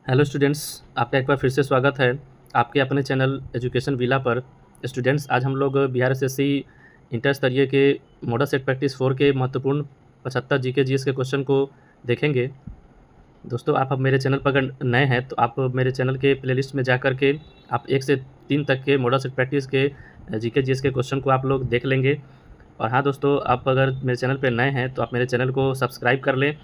Hello students, आपका एक बार फिर से स्वागत है आपके अपने चैनल एजुकेशन विला पर। स्टूडेंट्स, आज हम लोग बिहार एसएससी इंटर स्तरीय के मॉडल सेट प्रैक्टिस 4 के महत्वपूर्ण 75 जीके जीएस के क्वेश्चन को देखेंगे। दोस्तों, आप अब मेरे चैनल पर अगर नए हैं तो आप मेरे चैनल के प्लेलिस्ट में जा कर के आप 1 से 3 तक के मॉडल सेट प्रैक्टिस के जीके जीएस के क्वेश्चन को आप लोग देख लेंगे। और हाँ दोस्तों, आप अगर मेरे चैनल पर नए हैं तो आप मेरे चैनल को सब्सक्राइब कर लें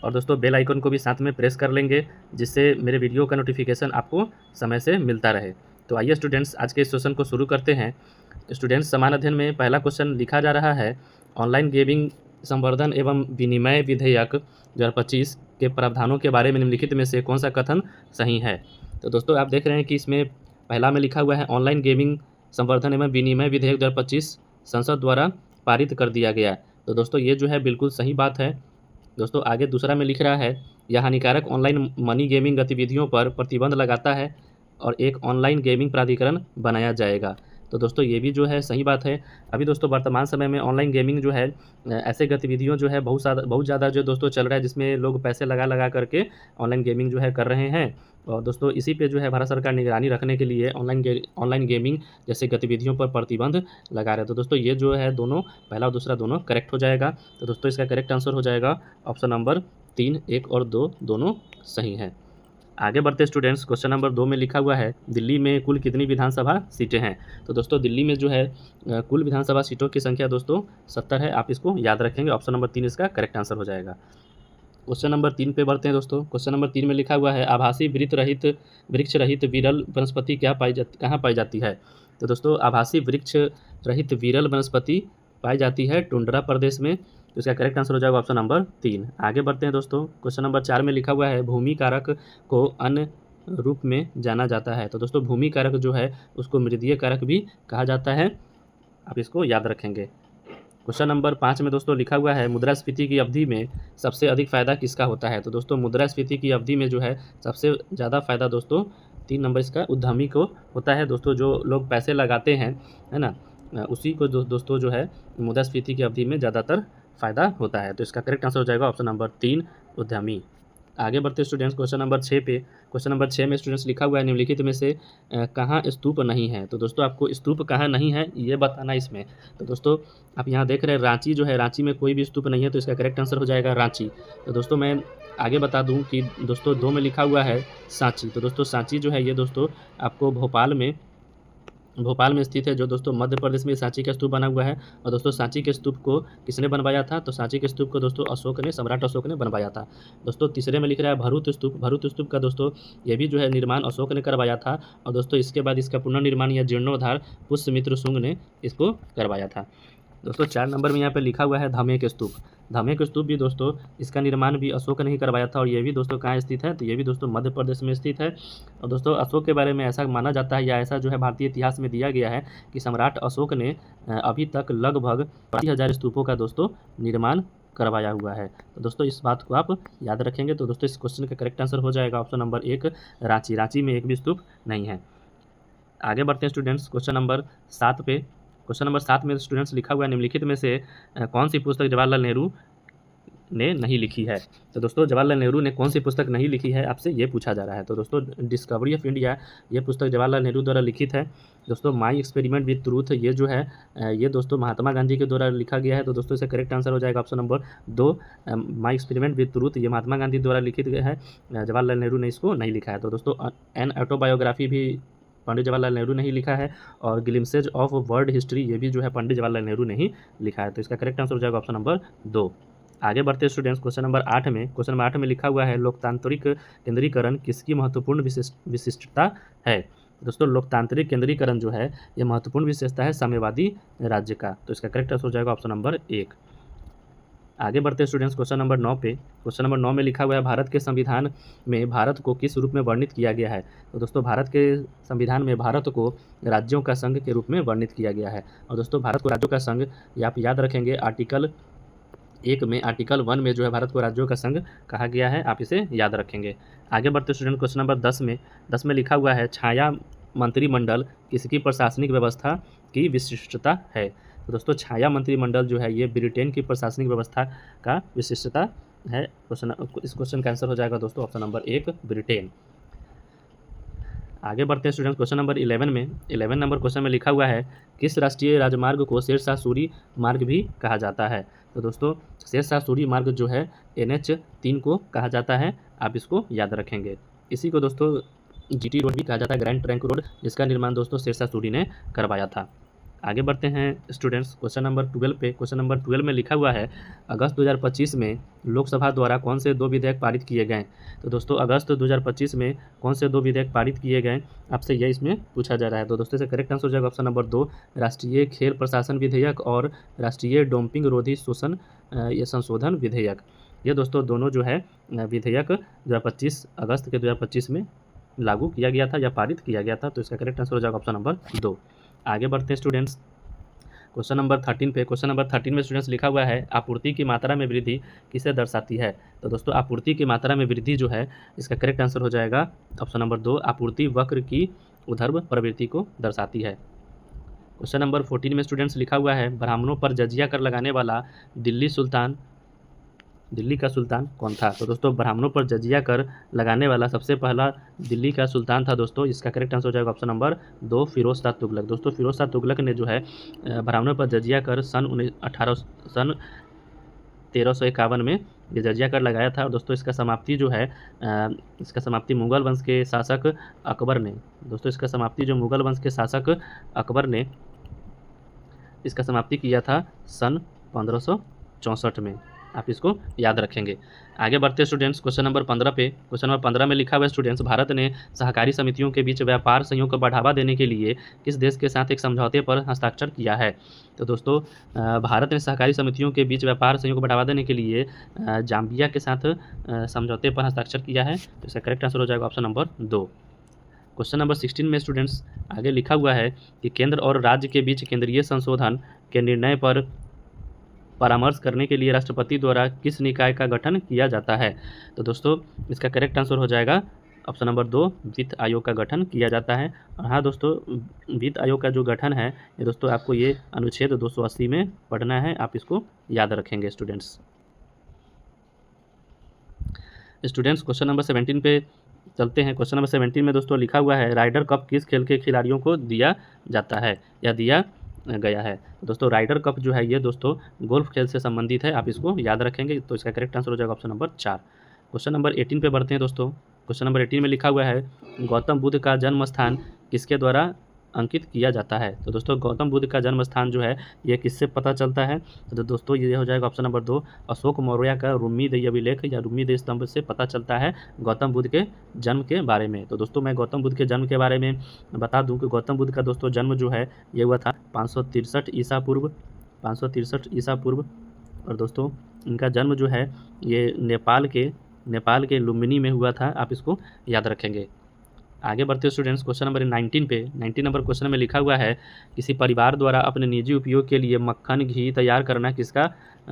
और दोस्तों बेल आइकन को भी साथ में प्रेस कर लेंगे, जिससे मेरे वीडियो का नोटिफिकेशन आपको समय से मिलता रहे। तो आइए स्टूडेंट्स, आज के इस सेशन को शुरू करते हैं। स्टूडेंट्स, समान अध्ययन में पहला क्वेश्चन लिखा जा रहा है, ऑनलाइन गेमिंग संवर्धन एवं विनिमय विधेयक 2025 के प्रावधानों के बारे में निम्नलिखित में से कौन सा कथन सही है। तो दोस्तों आप देख रहे हैं कि इसमें पहला में लिखा हुआ है, ऑनलाइन गेमिंग संवर्धन एवं विनिमय विधेयक 2025 संसद द्वारा पारित कर दिया गया। तो दोस्तों ये जो है बिल्कुल सही बात है। दोस्तों आगे दूसरा में लिख रहा है, यह हानिकारक ऑनलाइन मनी गेमिंग गतिविधियों पर प्रतिबंध लगाता है और एक ऑनलाइन गेमिंग प्राधिकरण बनाया जाएगा। तो दोस्तों ये भी जो है सही बात है। अभी दोस्तों वर्तमान समय में ऑनलाइन गेमिंग जो है ऐसे गतिविधियों जो है बहुत ज़्यादा जो दोस्तों चल रहा है, जिसमें लोग पैसे लगा करके ऑनलाइन गेमिंग जो है कर रहे हैं। और दोस्तों इसी पे जो है भारत सरकार निगरानी रखने के लिए ऑनलाइन गेमिंग जैसे गतिविधियों पर प्रतिबंध लगा रहे हैं। तो दोस्तों ये जो है दोनों, पहला और दूसरा दोनों करेक्ट हो जाएगा। तो दोस्तों इसका करेक्ट आंसर हो जाएगा ऑप्शन नंबर 3, 1 और 2 दोनों सही हैं। आगे बढ़ते स्टूडेंट्स, क्वेश्चन नंबर 2 में लिखा हुआ है, दिल्ली में कुल कितनी विधानसभा सीटें हैं। तो दोस्तों दिल्ली में जो है कुल विधानसभा सीटों की संख्या दोस्तों 70 है। आप इसको याद रखेंगे, ऑप्शन नंबर 3 इसका करेक्ट आंसर हो जाएगा। क्वेश्चन नंबर 3 पे बढ़ते हैं दोस्तों। क्वेश्चन नंबर 3 में लिखा हुआ है, आभासी वृक्ष रहित विरल वनस्पति कहाँ पाई जाती है। तो दोस्तों आभासी वृक्ष रहित विरल वनस्पति पाई जाती है टुंड्रा प्रदेश में। तो इसका करेक्ट आंसर हो जाएगा ऑप्शन नंबर 3। आगे बढ़ते हैं दोस्तों। क्वेश्चन नंबर 4 में लिखा हुआ है, भूमि कारक को अन्य रूप में जाना जाता है। तो दोस्तों भूमि कारक जो है उसको मृदीय कारक भी कहा जाता है, आप इसको याद रखेंगे। क्वेश्चन नंबर 5 में दोस्तों लिखा हुआ है, मुद्रास्फीति की अवधि में सबसे अधिक फायदा किसका होता है। तो दोस्तों मुद्रास्फीति की अवधि में जो है सबसे ज़्यादा फायदा दोस्तों 3 नंबर इसका उद्यमी को होता है। दोस्तों जो लोग पैसे लगाते हैं, है ना, उसी को दोस्तों जो है मुद्रास्फीति की अवधि में ज़्यादातर फायदा होता है। तो इसका करेक्ट आंसर हो जाएगा ऑप्शन नंबर 3 उद्यमी। आगे बढ़ते स्टूडेंट्स क्वेश्चन नंबर 6 पे। क्वेश्चन नंबर 6 में स्टूडेंट्स लिखा हुआ है, निम्नलिखित में से कहाँ स्तूप नहीं है। तो दोस्तों आपको स्तूप कहाँ नहीं है ये बताना इसमें। तो दोस्तों आप यहाँ देख रहे हैं रांची जो है, रांची में कोई भी स्तूप नहीं है। तो इसका करेक्ट आंसर हो जाएगा रांची। तो दोस्तों मैं आगे बता दूं कि दोस्तों 2 में लिखा हुआ है सांची। तो दोस्तों सांची जो है ये दोस्तों आपको भोपाल में स्थित है, जो दोस्तों मध्य प्रदेश में सांची का स्तूप बना हुआ है। और दोस्तों सांची के स्तूप को किसने बनवाया था। तो सांची के स्तूप को दोस्तों सम्राट अशोक ने बनवाया था। दोस्तों तीसरे में लिख रहा है भरूच स्तूप का दोस्तों ये भी जो है निर्माण अशोक ने करवाया था। और दोस्तों इसके बाद इसका पुनर्निर्माण या जीर्णोद्धार पुष्यमित्र शुंग ने इसको करवाया था। दोस्तों 4 नंबर में यहाँ पे लिखा हुआ है धमेक स्तूप भी दोस्तों इसका निर्माण भी अशोक ने ही करवाया था। और ये भी दोस्तों कहाँ स्थित है, तो ये भी दोस्तों मध्य प्रदेश में स्थित है। और दोस्तों अशोक के बारे में ऐसा माना जाता है, या ऐसा जो है भारतीय इतिहास में दिया गया है कि सम्राट अशोक ने अभी तक लगभग 20,000 स्तूपों का दोस्तों निर्माण करवाया हुआ है। तो दोस्तों इस बात को आप याद रखेंगे। तो दोस्तों इस क्वेश्चन का करेक्ट आंसर हो जाएगा ऑप्शन नंबर 1 रांची में एक भी स्तूप नहीं है। आगे बढ़ते हैं स्टूडेंट्स क्वेश्चन नंबर 7 पे। क्वेश्चन नंबर 7 में स्टूडेंट्स लिखा हुआ है, निम्नलिखित में से कौन सी पुस्तक जवाहरलाल नेहरू ने नहीं लिखी है। तो दोस्तों जवाहरलाल नेहरू ने कौन सी पुस्तक नहीं लिखी है, आपसे ये पूछा जा रहा है। तो दोस्तों डिस्कवरी ऑफ इंडिया ये पुस्तक जवाहरलाल नेहरू द्वारा लिखित है। दोस्तों माई एक्सपेरिमेंट विद ट्रूथ ये जो है ये दोस्तों महात्मा गांधी के द्वारा लिखा गया है। तो दोस्तों इसका करेक्ट आंसर हो जाएगा option number 2 my experiment with truth, ये महात्मा गांधी द्वारा लिखित है, जवाहरलाल नेहरू ने इसको नहीं लिखा है। तो दोस्तों एन ऑटोबायोग्राफी भी पंडित जवाहरलाल नेहरू ने ही लिखा है। और ग्लिम्सेज ऑफ वर्ल्ड हिस्ट्री ये भी जो है पंडित जवाहरलाल नेहरू ने ही लिखा है। तो इसका करेक्ट आंसर हो जाएगा ऑप्शन नंबर 2। आगे बढ़ते स्टूडेंट्स क्वेश्चन नंबर 8 में। क्वेश्चन नंबर 8 में लिखा हुआ है, लोकतांत्रिक केंद्रीकरण किसकी महत्वपूर्ण विशिष्टता है। दोस्तों लोकतांत्रिक केंद्रीकरण जो है ये महत्वपूर्ण विशेषता है साम्यवादी राज्य का। तो इसका करेक्ट आंसर हो जाएगा ऑप्शन नंबर 1। आगे बढ़ते स्टूडेंट्स क्वेश्चन नंबर 9 पे। क्वेश्चन नंबर 9 में लिखा हुआ है, भारत के संविधान में भारत को किस रूप में वर्णित किया गया है। तो दोस्तों भारत के संविधान में भारत को राज्यों का संघ के रूप में वर्णित किया गया है। और दोस्तों भारत को राज्यों का संघ ये आप याद रखेंगे, आर्टिकल 1 में, आर्टिकल 1 में जो है भारत को राज्यों का संघ कहा गया है, आप इसे याद रखेंगे। आगे बढ़ते स्टूडेंट क्वेश्चन नंबर 10 में लिखा हुआ है, छाया मंत्रिमंडल किसकी प्रशासनिक व्यवस्था की विशिष्टता है। तो दोस्तों छाया मंत्रिमंडल जो है ये ब्रिटेन की प्रशासनिक व्यवस्था का विशिष्टता है। इस क्वेश्चन का आंसर हो जाएगा दोस्तों ऑप्शन नंबर 1 ब्रिटेन। आगे बढ़ते हैं स्टूडेंट्स क्वेश्चन नंबर 11 में। 11 नंबर क्वेश्चन में लिखा हुआ है किस राष्ट्रीय राजमार्ग को शेरशाह सूरी मार्ग भी कहा जाता है। तो दोस्तों शेरशाह सूरी मार्ग जो है NH3 को कहा जाता है, आप इसको याद रखेंगे। इसी को दोस्तों GT रोड भी कहा जाता है, ग्रैंड ट्रंक रोड, जिसका निर्माण दोस्तों शेरशाह सूरी ने करवाया था। आगे बढ़ते हैं स्टूडेंट्स क्वेश्चन नंबर 12 पे। क्वेश्चन नंबर 12 में लिखा हुआ है अगस्त 2025 में लोकसभा द्वारा कौन से 2 विधेयक पारित किए गए। तो दोस्तों अगस्त 2025 में कौन से 2 विधेयक पारित किए गए, आपसे यह इसमें पूछा जा रहा है। तो दोस्तों इसका करेक्ट आंसर हो जाएगा ऑप्शन नंबर 2, राष्ट्रीय खेल प्रशासन विधेयक और राष्ट्रीय डोपिंग रोधी शोषण ये संशोधन विधेयक। ये दोस्तों दोनों जो है विधेयक 2025 अगस्त के 2025 में लागू किया गया था या पारित किया गया था। तो इसका करेक्ट आंसर हो जाएगा ऑप्शन नंबर 2। आगे बढ़ते हैं स्टूडेंट्स क्वेश्चन नंबर 13 पे। क्वेश्चन नंबर 13 में स्टूडेंट्स लिखा हुआ है आपूर्ति की मात्रा में वृद्धि किसे दर्शाती है। तो दोस्तों आपूर्ति की मात्रा में वृद्धि जो है इसका करेक्ट आंसर हो जाएगा ऑप्शन नंबर 2, आपूर्ति वक्र की ऊर्ध्व प्रवृत्ति को दर्शाती है। क्वेश्चन नंबर 14 में स्टूडेंट्स लिखा हुआ है ब्राह्मणों पर जजिया कर लगाने वाला दिल्ली का सुल्तान कौन था। तो दोस्तों ब्राह्मणों पर जजिया कर लगाने वाला सबसे पहला दिल्ली का सुल्तान था दोस्तों, इसका करेक्ट आंसर हो जाएगा ऑप्शन नंबर 2, फिरोज शाह तुगलक। दोस्तों फिरोज शाह तुगलक ने जो है ब्राह्मणों पर जजिया कर सन 1351 में ये जजिया कर लगाया था। और दोस्तों इसका समाप्ति जो है इसका समाप्ति मुगल वंश के शासक अकबर ने, दोस्तों इसका समाप्ति जो मुगल वंश के शासक अकबर ने इसका समाप्ति किया था सन 1564 में, आप इसको याद रखेंगे। आगे बढ़ते स्टूडेंट्स क्वेश्चन नंबर 15 पे। क्वेश्चन नंबर 15 में लिखा हुआ है स्टूडेंट्स भारत ने सहकारी समितियों के बीच व्यापार सहयोग को बढ़ावा देने के लिए किस देश के साथ एक समझौते पर हस्ताक्षर किया है। तो दोस्तों भारत ने सहकारी समितियों के बीच व्यापार सहयोग को बढ़ावा देने के लिए जाम्बिया के साथ समझौते पर हस्ताक्षर किया है। तो इसका करेक्ट आंसर हो जाएगा ऑप्शन नंबर 2। क्वेश्चन नंबर 16 में स्टूडेंट्स आगे लिखा हुआ है कि केंद्र और राज्य के बीच केंद्रीय संशोधन के निर्णय पर परामर्श करने के लिए राष्ट्रपति द्वारा किस निकाय का गठन किया जाता है। तो दोस्तों इसका करेक्ट आंसर हो जाएगा ऑप्शन नंबर 2, वित्त आयोग का गठन किया जाता है। और हाँ दोस्तों वित्त आयोग का जो गठन है ये दोस्तों आपको ये अनुच्छेद 280 में पढ़ना है, आप इसको याद रखेंगे स्टूडेंट्स। क्वेश्चन नंबर 17 पे चलते हैं। क्वेश्चन नंबर 17 में दोस्तों लिखा हुआ है राइडर कप किस खेल के खिलाड़ियों को दिया जाता है या दिया गया है। दोस्तों राइडर कप जो है ये दोस्तों गोल्फ खेल से संबंधित है, आप इसको याद रखेंगे। तो इसका करेक्ट आंसर हो जाएगा ऑप्शन नंबर 4। क्वेश्चन नंबर 18 पे बढ़ते हैं दोस्तों। क्वेश्चन नंबर 18 में लिखा हुआ है गौतम बुद्ध का जन्म स्थान किसके द्वारा अंकित किया जाता है। तो दोस्तों गौतम बुद्ध का जन्म स्थान जो है ये किससे पता चलता है। तो दोस्तों ये हो जाएगा ऑप्शन नंबर 2, अशोक मौर्य का रुम्मीदेय अभिलेख या रुम्मीदेय स्तंभ से पता चलता है गौतम बुद्ध के जन्म के बारे में। तो दोस्तों मैं गौतम बुद्ध के जन्म के बारे में बता दूं कि गौतम बुद्ध का दोस्तों जन्म जो है ये हुआ था 563 ईसा पूर्व। और दोस्तों इनका जन्म जो है ये नेपाल के लुम्बिनी में हुआ था, आप इसको याद रखेंगे। आगे बढ़ते स्टूडेंट्स क्वेश्चन नंबर 19 पे। 19 नंबर क्वेश्चन में लिखा हुआ है किसी परिवार द्वारा अपने निजी उपयोग के लिए मक्खन घी तैयार करना किसका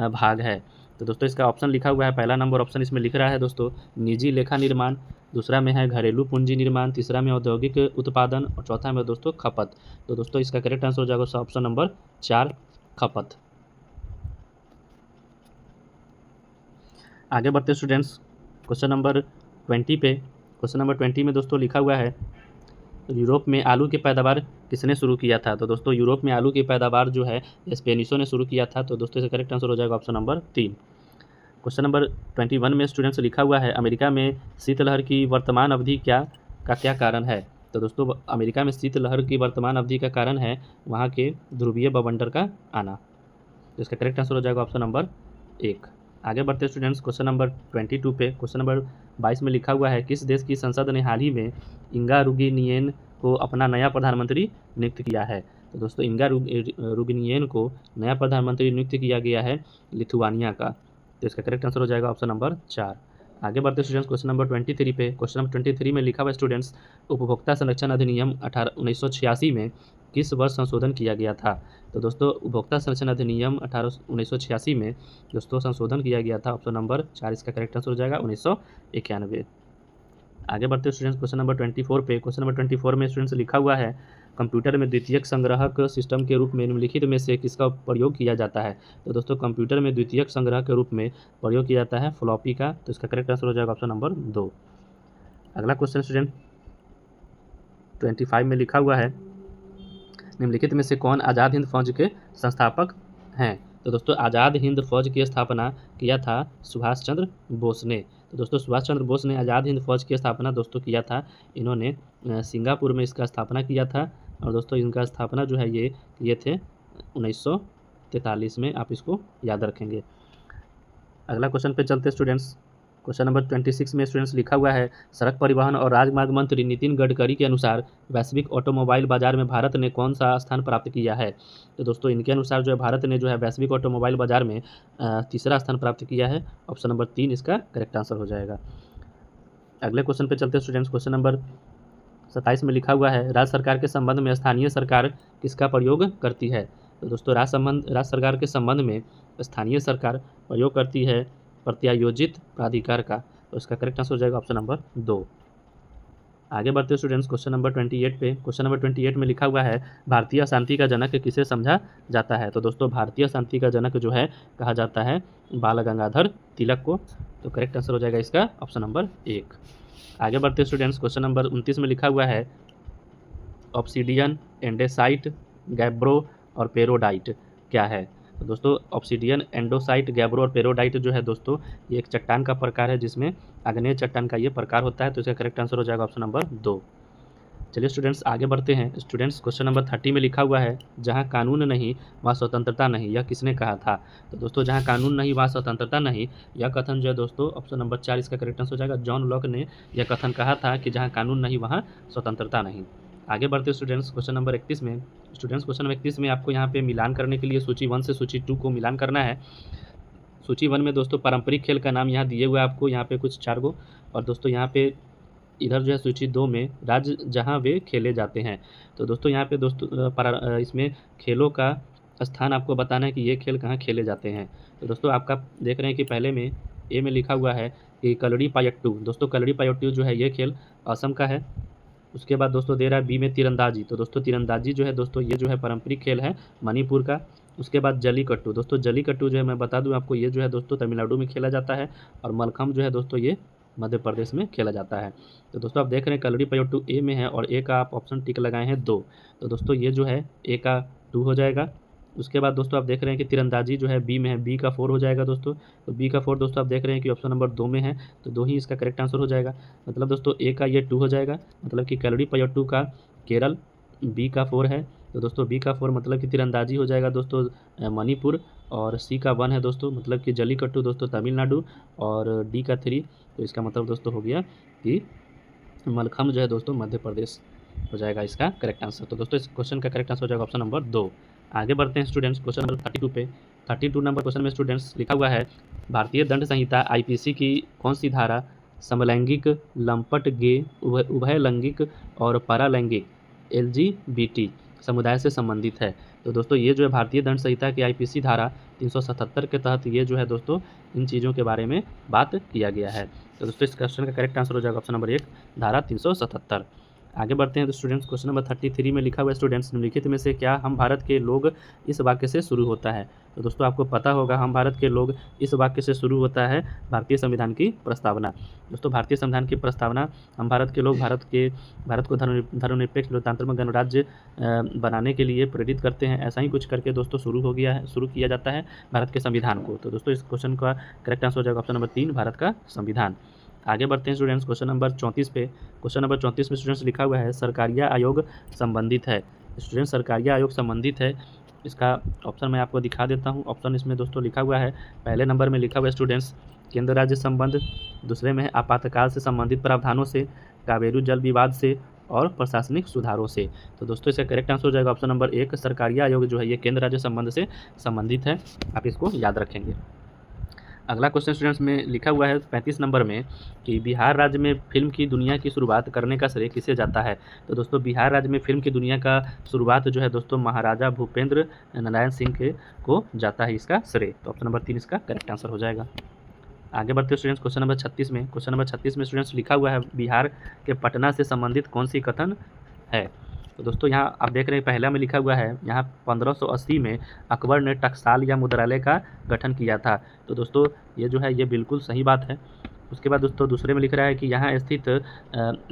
भाग है। तो दोस्तों इसका ऑप्शन लिखा हुआ है, पहला नंबर ऑप्शन इसमें लिख रहा है दोस्तों निजी लेखा निर्माण, दूसरा में है घरेलू पूंजी निर्माण, तीसरा में औद्योगिक उत्पादन और चौथा में दोस्तों खपत। तो दोस्तों इसका करेक्ट आंसर हो जाएगा ऑप्शन नंबर 4, खपत। आगे बढ़ते स्टूडेंट्स क्वेश्चन नंबर 20 पे। क्वेश्चन नंबर 20 में दोस्तों लिखा हुआ है यूरोप में आलू की पैदावार किसने शुरू किया था। तो दोस्तों यूरोप में आलू की पैदावार जो है स्पेनिशों ने शुरू किया था। तो दोस्तों इसका करेक्ट आंसर हो जाएगा ऑप्शन नंबर 3। क्वेश्चन नंबर 21 में स्टूडेंट्स लिखा हुआ है अमेरिका में शीतलहर की वर्तमान अवधि क्या कारण है। तो दोस्तों अमेरिका में शीतलहर की वर्तमान अवधि का कारण है वहाँ के ध्रुवीय बवंडर का आना। तो इसका करेक्ट आंसर हो जाएगा ऑप्शन नंबर 1। आगे बढ़ते स्टूडेंट्स क्वेश्चन नंबर 22 पे। क्वेश्चन नंबर 22 में लिखा हुआ है किस देश की संसद ने हाल ही में इंगा रुगिनियन को अपना नया प्रधानमंत्री नियुक्त किया है। तो दोस्तों इंगा रुगिनियन को नया प्रधानमंत्री नियुक्त किया गया है लिथुआनिया का। तो इसका करेक्ट आंसर हो जाएगा ऑप्शन नंबर 4। आगे बढ़ते स्टूडेंट्स क्वेश्चन नंबर 23 पे। क्वेश्चन नंबर 23 में लिखा हुआ स्टूडेंट्स उपभोक्ता संरक्षण अधिनियम 1986 में किस वर्ष संशोधन किया गया था। तो दोस्तों उपभोक्ता संरक्षण अधिनियम 1986 में दोस्तों संशोधन किया गया था, ऑप्शन नंबर 4 इसका करेक्ट आंसर हो जाएगा 1991। आगे बढ़ते स्टूडेंट्स क्वेश्चन नंबर 24 पे। क्वेश्चन नंबर 24 में स्टूडेंट्स लिखा हुआ है कंप्यूटर में द्वितीयक संग्राहक सिस्टम के रूप में निम्नलिखित में से किसका प्रयोग किया जाता है। तो दोस्तों कंप्यूटर में द्वितीयक संग्रह के रूप में प्रयोग किया जाता है फ्लॉपी का। तो इसका करेक्ट आंसर हो जाएगा ऑप्शन नंबर 2। अगला क्वेश्चन स्टूडेंट 25 में लिखा हुआ है, निम्नलिखित में से कौन आज़ाद हिंद फौज के संस्थापक हैं? तो दोस्तों आज़ाद हिंद फौज की स्थापना किया था सुभाष चंद्र बोस ने। तो दोस्तों सुभाष चंद्र बोस ने आज़ाद हिंद फौज की स्थापना दोस्तों किया था, इन्होंने सिंगापुर में इसका स्थापना किया था। और दोस्तों इनका स्थापना जो है ये किए थे 1943 में, आप इसको याद रखेंगे। अगला क्वेश्चन पे चलते स्टूडेंट्स। क्वेश्चन नंबर 26 में स्टूडेंट्स लिखा हुआ है, सड़क परिवहन और राजमार्ग मंत्री नितिन गडकरी के अनुसार वैश्विक ऑटोमोबाइल बाजार में भारत ने कौन सा स्थान प्राप्त किया है? तो दोस्तों इनके अनुसार जो है भारत ने जो है वैश्विक ऑटोमोबाइल बाजार में तीसरा स्थान प्राप्त किया है। ऑप्शन नंबर 3 इसका करेक्ट आंसर हो जाएगा। अगले क्वेश्चन पे चलते स्टूडेंट्स। क्वेश्चन नंबर 27 में लिखा हुआ है, राज्य सरकार के संबंध में स्थानीय सरकार किसका प्रयोग करती है? तो दोस्तों राज्य सरकार के संबंध में स्थानीय सरकार प्रयोग करती है प्रत्यायोजित प्राधिकार का। तो इसका करेक्ट आंसर हो जाएगा ऑप्शन नंबर 2। आगे बढ़ते स्टूडेंट्स क्वेश्चन नंबर 28 पे। क्वेश्चन नंबर 28 में लिखा हुआ है, भारतीय शांति का जनक किसे समझा जाता है? तो दोस्तों भारतीय शांति का जनक जो है कहा जाता है बाल गंगाधर तिलक को। तो करेक्ट आंसर हो जाएगा इसका ऑप्शन नंबर 1। आगे बढ़ते स्टूडेंट्स क्वेश्चन नंबर 29 में लिखा हुआ है, ऑब्सीडियन, एंडेसाइट, गैब्रो और पेरोडाइट क्या है? तो दोस्तों ऑब्सीडियन, एंडोसाइट, गैब्रो और पेरोडाइट जो है दोस्तों ये एक चट्टान का प्रकार है जिसमें आग्नेय चट्टान का ये प्रकार होता है। तो इसका करेक्ट आंसर हो जाएगा ऑप्शन नंबर 2। चलिए स्टूडेंट्स आगे बढ़ते हैं। स्टूडेंट्स क्वेश्चन नंबर 30 में लिखा हुआ है, जहां कानून नहीं वहाँ स्वतंत्रता नहीं, यह किसने कहा था? तो दोस्तों जहां कानून नहीं वहाँ स्वतंत्रता नहीं, यह कथन जो है दोस्तों ऑप्शन नंबर 4 इसका करेक्ट आंसर हो जाएगा। जॉन लॉक ने यह कथन कहा था कि जहाँ कानून नहीं वहाँ स्वतंत्रता नहीं। आगे बढ़ते स्टूडेंट्स क्वेश्चन नंबर 31 में। स्टूडेंट्स क्वेश्चन नंबर 31 में आपको यहाँ पे मिलान करने के लिए सूची 1 से सूची 2 को मिलान करना है। सूची 1 में दोस्तों पारंपरिक खेल का नाम यहाँ दिए हुए आपको, यहाँ पे कुछ 4 गो, और दोस्तों यहाँ पे इधर जो है सूची 2 में राज्य जहाँ वे खेले जाते हैं। तो दोस्तों यहाँ पे दोस्तों इसमें खेलों का स्थान आपको बताना है कि ये खेल कहाँ खेले जाते हैं। तो दोस्तों आपका देख रहे हैं कि पहले में ए में लिखा हुआ है कि कलरीपायट्टू। दोस्तों कलरीपायट्टू जो है ये खेल असम का है। उसके बाद दोस्तों दे रहा है बी में तीरंदाजी। तो दोस्तों तीरंदाजी जो है दोस्तों ये जो है पारंपरिक खेल है मणिपुर का। उसके बाद जलीकट्टू। दोस्तों जलीकट्टू जो है मैं बता दूं आपको ये जो है दोस्तों तमिलनाडु में खेला जाता है। और मलखम्ब जो है दोस्तों ये मध्य प्रदेश में खेला जाता है। तो दोस्तों आप देख रहे हैं कलरीपायट्टू ए में है और ए का आप ऑप्शन टिक लगाए हैं 2। तो दोस्तों ये जो है ए का 2 हो जाएगा। उसके बाद दोस्तों आप देख रहे हैं कि तीरंदाजी जो है बी में है, बी का 4 हो जाएगा दोस्तों। तो बी का 4 दोस्तों आप देख रहे हैं कि ऑप्शन नंबर 2 में है, तो 2 ही इसका करेक्ट आंसर हो जाएगा। मतलब दोस्तों ए का ये 2 हो जाएगा, मतलब कि कलरीपायट्टू का केरल, बी का 4 है। तो दोस्तों बी का 4 मतलब कि तीरंदाजी हो जाएगा दोस्तों मणिपुर, और सी का 1 है दोस्तों मतलब कि जलीकट्टू दोस्तों तमिलनाडु, और डी का 3 तो इसका मतलब दोस्तों हो गया कि मलखम्ब जो है दोस्तों मध्य प्रदेश हो जाएगा इसका करेक्ट आंसर। तो दोस्तों इस क्वेश्चन का करेक्ट आंसर हो जाएगा ऑप्शन नंबर 2। आगे बढ़ते हैं स्टूडेंट्स क्वेश्चन नंबर 32 पे। 32 नंबर क्वेश्चन में स्टूडेंट्स लिखा हुआ है, भारतीय दंड संहिता आईपीसी की कौन सी धारा समलैंगिक, लंपट, गे, उभय लैंगिक और पैरालैंगिक LGBT समुदाय से संबंधित है? तो दोस्तों ये जो है भारतीय दंड संहिता की आईपीसी धारा 377 के तहत ये जो है दोस्तों इन चीज़ों के बारे में बात किया गया है। तो दोस्तों इस क्वेश्चन का करेक्ट आंसर हो जाएगा ऑप्शन नंबर 1 धारा 377। आगे बढ़ते हैं तो स्टूडेंट्स क्वेश्चन नंबर 33 में लिखा हुआ है, स्टूडेंट्स निम्नलिखित में से क्या हम भारत के लोग इस वाक्य से शुरू होता है? तो दोस्तों आपको पता होगा हम भारत के लोग इस वाक्य से शुरू होता है भारतीय संविधान की प्रस्तावना। दोस्तों भारतीय संविधान की प्रस्तावना, हम भारत के लोग भारत को धर्मनिरपेक्ष लोकतांत्रिक गणराज्य बनाने के लिए प्रेरित करते हैं, ऐसा ही कुछ करके दोस्तों शुरू किया जाता है भारत के संविधान को। तो दोस्तों इस क्वेश्चन का करेक्ट आंसर हो जाएगा ऑप्शन नंबर 3 भारत का संविधान। आगे बढ़ते हैं स्टूडेंट्स क्वेश्चन नंबर 34 पे। क्वेश्चन नंबर 34 में स्टूडेंट्स लिखा हुआ है, सरकारिया आयोग संबंधित है। स्टूडेंट्स सरकारिया आयोग संबंधित है, इसका ऑप्शन मैं आपको दिखा देता हूं। ऑप्शन इसमें दोस्तों लिखा हुआ है, पहले नंबर में लिखा हुआ है स्टूडेंट्स केंद्र राज्य संबंध, दूसरे में है आपातकाल से संबंधित प्रावधानों से, कावेरी जल विवाद से और प्रशासनिक सुधारों से। तो दोस्तों इसका करेक्ट आंसर हो जाएगा ऑप्शन नंबर 1 सरकारिया आयोग जो है ये केंद्र राज्य संबंध से संबंधित है, आप इसको याद रखेंगे। अगला क्वेश्चन स्टूडेंट्स में लिखा हुआ है 35 नंबर में कि बिहार राज्य में फिल्म की दुनिया की शुरुआत करने का श्रेय किसे जाता है? तो दोस्तों बिहार राज्य में फिल्म की दुनिया का शुरुआत जो है दोस्तों महाराजा भूपेंद्र नारायण सिंह को जाता है इसका श्रेय। तो ऑप्शन नंबर 3 इसका करेक्ट आंसर हो जाएगा। आगे बढ़ते स्टूडेंट्स क्वेश्चन नंबर 36 में। क्वेश्चन नंबर 36 में स्टूडेंट्स लिखा हुआ है, बिहार के पटना से संबंधित कौन सी कथन है? तो दोस्तों यहाँ आप देख रहे हैं पहला में लिखा हुआ है, यहाँ 1580 में अकबर ने टकसाल या मुद्रालय का गठन किया था। तो दोस्तों ये जो है ये बिल्कुल सही बात है। उसके बाद दोस्तों दूसरे में लिख रहा है कि यहाँ स्थित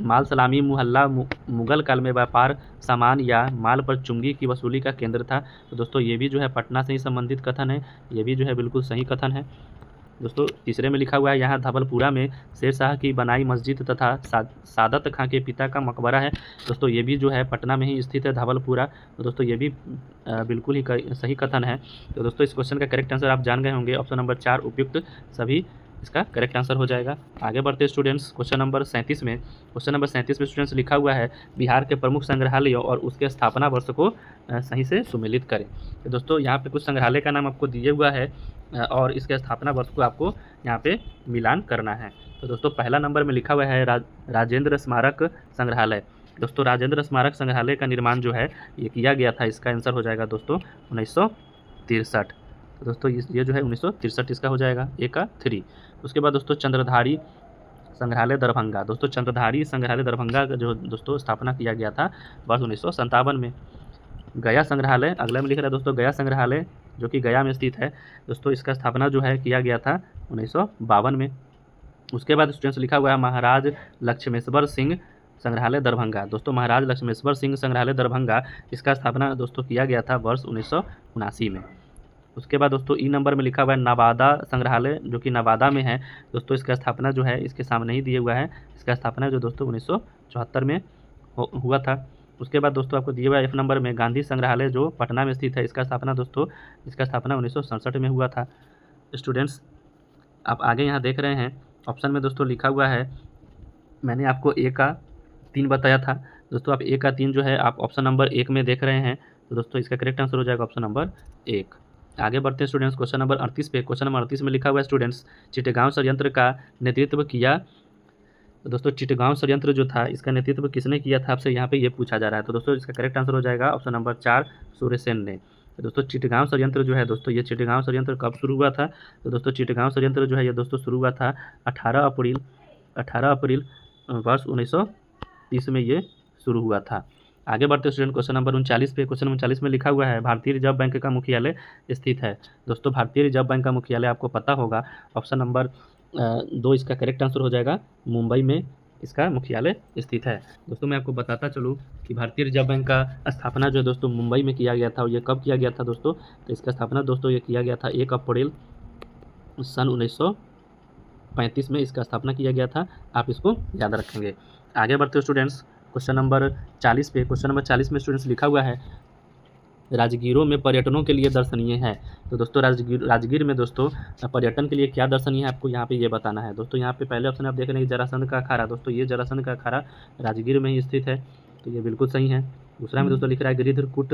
माल सलामी मोहल्ला मुगल काल में व्यापार सामान या माल पर चुंगी की वसूली का केंद्र था। तो दोस्तों ये भी जो है पटना से ही संबंधित कथन है, ये भी जो है बिल्कुल सही कथन है। दोस्तों तीसरे में लिखा हुआ है यहाँ धवलपुरा में शेर शाह की बनाई मस्जिद तथा सादत खां के पिता का मकबरा है। दोस्तों ये भी जो है पटना में ही स्थित है धवलपुरा। तो दोस्तों ये भी बिल्कुल ही सही कथन है। तो दोस्तों इस क्वेश्चन का करेक्ट आंसर आप जान गए होंगे, ऑप्शन नंबर 4 उपयुक्त सभी इसका करेक्ट आंसर हो जाएगा। आगे बढ़ते स्टूडेंट्स क्वेश्चन नंबर 37 में। क्वेश्चन नंबर 37 में स्टूडेंट्स लिखा हुआ है बिहार के प्रमुख संग्रहालयों और उसके स्थापना वर्ष को सही से सुमेलित करें। तो दोस्तों यहाँ पे कुछ संग्रहालय का नाम आपको दिया हुआ है और इसके स्थापना वर्ष को आपको यहाँ पे मिलान करना है। तो दोस्तों पहला नंबर में लिखा हुआ है राजेंद्र स्मारक संग्रहालय। दोस्तों राजेंद्र स्मारक संग्रहालय का निर्माण जो है ये किया गया था, इसका आंसर हो जाएगा दोस्तों 1963। तो दोस्तों ये जो है 1963 इसका हो जाएगा, ए का 3। उसके बाद दोस्तों चंद्रधारी संग्रहालय दरभंगा। दोस्तों चंद्रधारी संग्रहालय दरभंगा का जो दोस्तों स्थापना किया गया था वर्ष 1957 में। गया संग्रहालय अगला में लिख रहा है दोस्तों, गया संग्रहालय जो कि गया में स्थित है दोस्तों, इसका स्थापना जो है किया गया था 1952 में। उसके बाद स्टूडेंट्स लिखा हुआ है महाराज लक्ष्मेश्वर सिंह संग्रहालय दरभंगा। दोस्तों महाराज लक्ष्मेश्वर सिंह संग्रहालय दरभंगा, इसका स्थापना दोस्तों किया गया था वर्ष 1979 में। उसके बाद दोस्तों ई नंबर में लिखा हुआ है नवादा संग्रहालय जो कि नवादा में है। दोस्तों इसका स्थापना जो है इसके सामने ही दिए हुआ है, इसका स्थापना जो दोस्तों 1974 में हुआ था। उसके बाद दोस्तों आपको दिए हुआ F नंबर में गांधी संग्रहालय जो पटना में स्थित है, इसका स्थापना 1967 में हुआ था। स्टूडेंट्स आप आगे यहाँ देख रहे हैं ऑप्शन में दोस्तों लिखा हुआ है, मैंने आपको ए का 3 बताया था दोस्तों, आप ए का 3 जो है आप ऑप्शन नंबर 1 में देख रहे हैं। तो दोस्तों इसका करेक्ट आंसर हो जाएगा ऑप्शन नंबर 1। आगे बढ़ते हैं स्टूडेंट्स क्वेश्चन नंबर 38 पे। क्वेश्चन नंबर 38 में लिखा हुआ है स्टूडेंट्स चिटगांव षड्यंत्र का नेतृत्व किया। तो दोस्तों चिटगांव षड्यंत्र जो था इसका नेतृत्व किसने किया था, आपसे यहाँ पे ये पूछा जा रहा है। तो दोस्तों इसका करेक्ट आंसर हो जाएगा ऑप्शन नंबर 4 सूर्यसेन ने। तो दोस्तों चिटगांव षड्यंत्र जो है दोस्तों, ये चिटगांव षड्यंत्र कब शुरू हुआ था। तो दोस्तों चिटगांव षड्यंत्र जो है ये दोस्तों शुरू हुआ था 18 अप्रैल वर्ष 1930 में ये शुरू हुआ था। आगे बढ़ते स्टूडेंट क्वेश्चन नंबर 39 पे। क्वेश्चन 39 में लिखा हुआ है भारतीय रिजर्व बैंक का मुख्यालय स्थित है। दोस्तों भारतीय रिजर्व बैंक का मुख्यालय आपको पता होगा, ऑप्शन नंबर 2 इसका करेक्ट आंसर हो जाएगा, मुंबई में इसका मुख्यालय स्थित है। दोस्तों मैं आपको बताता चलूँ कि भारतीय रिजर्व बैंक का स्थापना जो है दोस्तों मुंबई में किया गया था। और ये कब किया गया था दोस्तों, तो इसका स्थापना दोस्तों ये किया गया था 1 अप्रैल सन 1935 में इसका स्थापना किया गया था। आप इसको याद रखेंगे। आगे बढ़ते स्टूडेंट्स क्वेश्चन नंबर 40 पे। क्वेश्चन नंबर 40 में स्टूडेंट्स लिखा हुआ है राजगीरों में पर्यटनों के लिए दर्शनीय है। तो दोस्तों राजगीर में दोस्तों पर्यटन के लिए क्या दर्शनीय है आपको यहाँ पे ये बताना है। दोस्तों यहाँ पे पहले ऑप्शन आप देख रहे हैं जरासंध का अखाड़ा। दोस्तों ये जरासंध का अखाड़ा राजगीर में ही स्थित है, तो ये बिल्कुल सही है। दूसरा में दोस्तों लिख रहा है गिरिधरकूट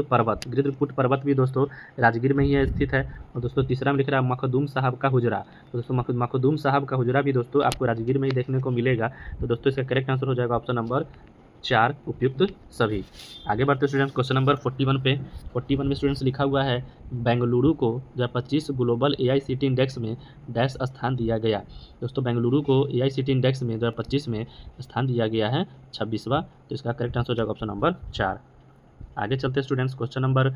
पर्वत भी दोस्तों राजगीर में ही स्थित है। और दोस्तों तीसरा में लिख रहा है मखदूम साहब का हुजरा। तो दोस्तों मखदूम साहब का हुजरा भी दोस्तों आपको राजगीर में ही देखने को मिलेगा। तो दोस्तों इसका करेक्ट आंसर हो जाएगा ऑप्शन नंबर 4 उपयुक्त सभी। आगे बढ़ते स्टूडेंट्स क्वेश्चन नंबर 41 पे। 41 में स्टूडेंट्स लिखा हुआ है बेंगलुरु को 2025 ग्लोबल AICTE इंडेक्स में डैश स्थान दिया गया। दोस्तों बेंगलुरु को AICTE इंडेक्स में 2025 में स्थान दिया गया है 26वां। तो इसका करेक्ट आंसर हो जाएगा ऑप्शन नंबर 4। आगे चलते स्टूडेंट्स क्वेश्चन नंबर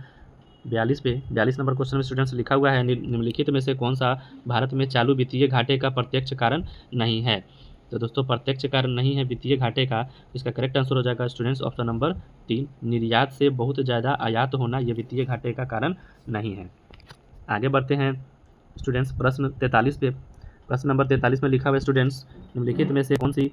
42 पे। 42 नंबर क्वेश्चन में स्टूडेंट्स लिखा हुआ है निम्नलिखित में से कौन सा भारत में चालू वित्तीय घाटे का प्रत्यक्ष कारण नहीं है। तो दोस्तों प्रत्यक्ष कारण नहीं है वित्तीय घाटे का, इसका करेक्ट आंसर हो जाएगा स्टूडेंट्स ऑप्शन नंबर 3 निर्यात से बहुत ज़्यादा आयात होना ये वित्तीय घाटे का कारण नहीं है। आगे बढ़ते हैं स्टूडेंट्स प्रश्न 43 पे। प्रश्न नंबर 43 में लिखा हुआ है स्टूडेंट्स निम्नलिखित में से कौन सी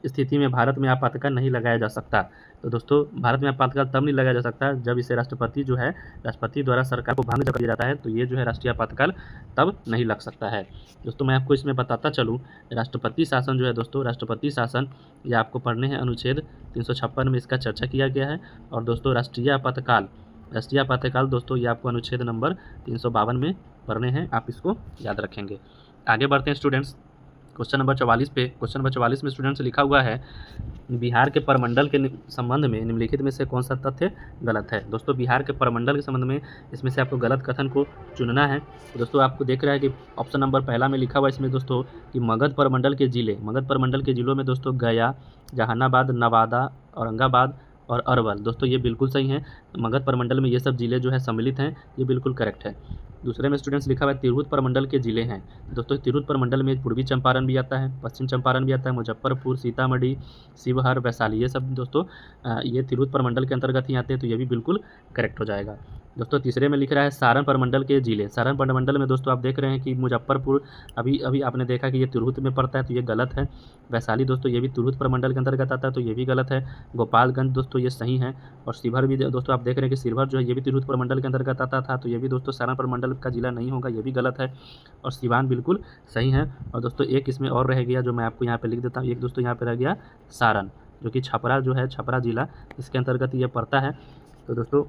स्थिति में भारत में आपातकाल नहीं लगाया जा सकता। तो दोस्तों भारत में आपातकाल तब नहीं लगाया जा सकता जब इसे राष्ट्रपति द्वारा सरकार को भंग जब दिया जाता है, तो ये जो है राष्ट्रीय आपातकाल तब नहीं लग सकता है। दोस्तों मैं आपको इसमें बताता चलूँ राष्ट्रपति शासन जो है दोस्तों, राष्ट्रपति शासन ये आपको पढ़ने हैं अनुच्छेद 356 में इसका चर्चा किया गया है। और दोस्तों राष्ट्रीय आपातकाल दोस्तों ये आपको अनुच्छेद नंबर 352 में पढ़ने हैं, आप इसको याद रखेंगे। आगे बढ़ते हैं स्टूडेंट्स क्वेश्चन नंबर 44 पे। क्वेश्चन नंबर 44 में स्टूडेंट्स लिखा हुआ है बिहार के परमंडल के संबंध में निम्नलिखित में से कौन सा तथ्य गलत है। दोस्तों बिहार के परमंडल के संबंध में इसमें से आपको गलत कथन को चुनना है। तो दोस्तों आपको देख रहा है कि ऑप्शन नंबर पहला में लिखा हुआ है इसमें दोस्तों कि मगध परमंडल के जिलों में दोस्तों गया, जहानाबाद, नवादा, औरंगाबाद और अरवल। दोस्तों ये बिल्कुल सही है, मगध परमंडल में ये सब जिले जो है सम्मिलित हैं, ये बिल्कुल करेक्ट है। दूसरे में स्टूडेंट्स लिखा हुआ है तिरहुत प्रमंडल के जिले हैं। दोस्तों तिरहुत प्रमंडल में पूर्वी चंपारण भी आता है, पश्चिम चंपारण भी आता है, मुजफ्फरपुर, सीतामढ़ी, शिवहर, वैशाली, ये सब दोस्तों ये तिरहुत प्रमंडल के अंतर्गत ही आते हैं, तो ये भी बिल्कुल करेक्ट हो जाएगा। दोस्तों तीसरे में लिख रहा है सारण प्रमंडल के जिले। सारण प्रमंडल में दोस्तों आप देख रहे हैं कि मुजफ्फरपुर अभी आपने देखा कि ये तिरहुत में पड़ता है, तो ये गलत है। वैशाली दोस्तों ये भी तिरहुत प्रमंडल के अंतर्गत आता है, तो ये भी गलत है। गोपालगंज दोस्तों ये सही है, और शिवहर भी दोस्तों आप देख रहे हैं कि शिवहर जो है ये भी तिरहुत प्रमंडल के अंतर्गत आता था, तो ये भी दोस्तों सारण प्रमंडल का जिला नहीं होगा, ये भी गलत है। और सिवान बिल्कुल सही है। और दोस्तों एक इसमें और रह गया जो मैं आपको यहाँ पे लिख देता हूँ, एक दोस्तों यहाँ पे रह गया सारण, जो कि छपरा जो है, छपरा जिला इसके अंतर्गत ये पड़ता है। तो दोस्तों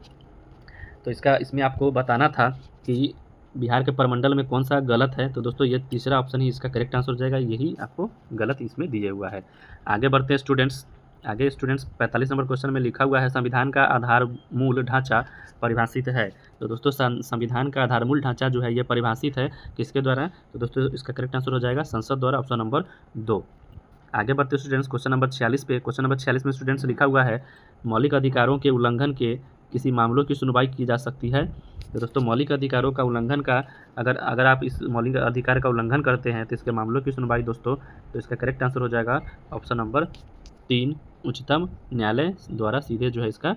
तो इसमें आपको बताना था कि बिहार के प्रमंडल में कौन सा गलत है, तो दोस्तों ये तीसरा ऑप्शन ही इसका करेक्ट आंसर हो जाएगा, यही आपको गलत इसमें दिया हुआ है। आगे बढ़ते हैं स्टूडेंट्स। 45 नंबर क्वेश्चन में लिखा हुआ है संविधान का आधारमूल ढांचा परिभाषित है। तो दोस्तों संविधान का आधारमूल ढांचा जो है ये परिभाषित है किसके द्वारा, तो दोस्तों इसका करेक्ट आंसर हो जाएगा संसद द्वारा, ऑप्शन नंबर 2। आगे बढ़ते स्टूडेंट्स क्वेश्चन नंबर 46 पे। क्वेश्चन नंबर 46 में स्टूडेंट्स लिखा हुआ है मौलिक अधिकारों के उल्लंघन के किसी मामलों की सुनवाई की जा सकती है। तो दोस्तों मौलिक अधिकारों का उल्लंघन का अगर आप इस मौलिक अधिकार का उल्लंघन करते हैं तो इसके मामलों की सुनवाई दोस्तों, तो इसका करेक्ट आंसर हो जाएगा ऑप्शन नंबर 3, उच्चतम न्यायालय द्वारा सीधे जो है इसका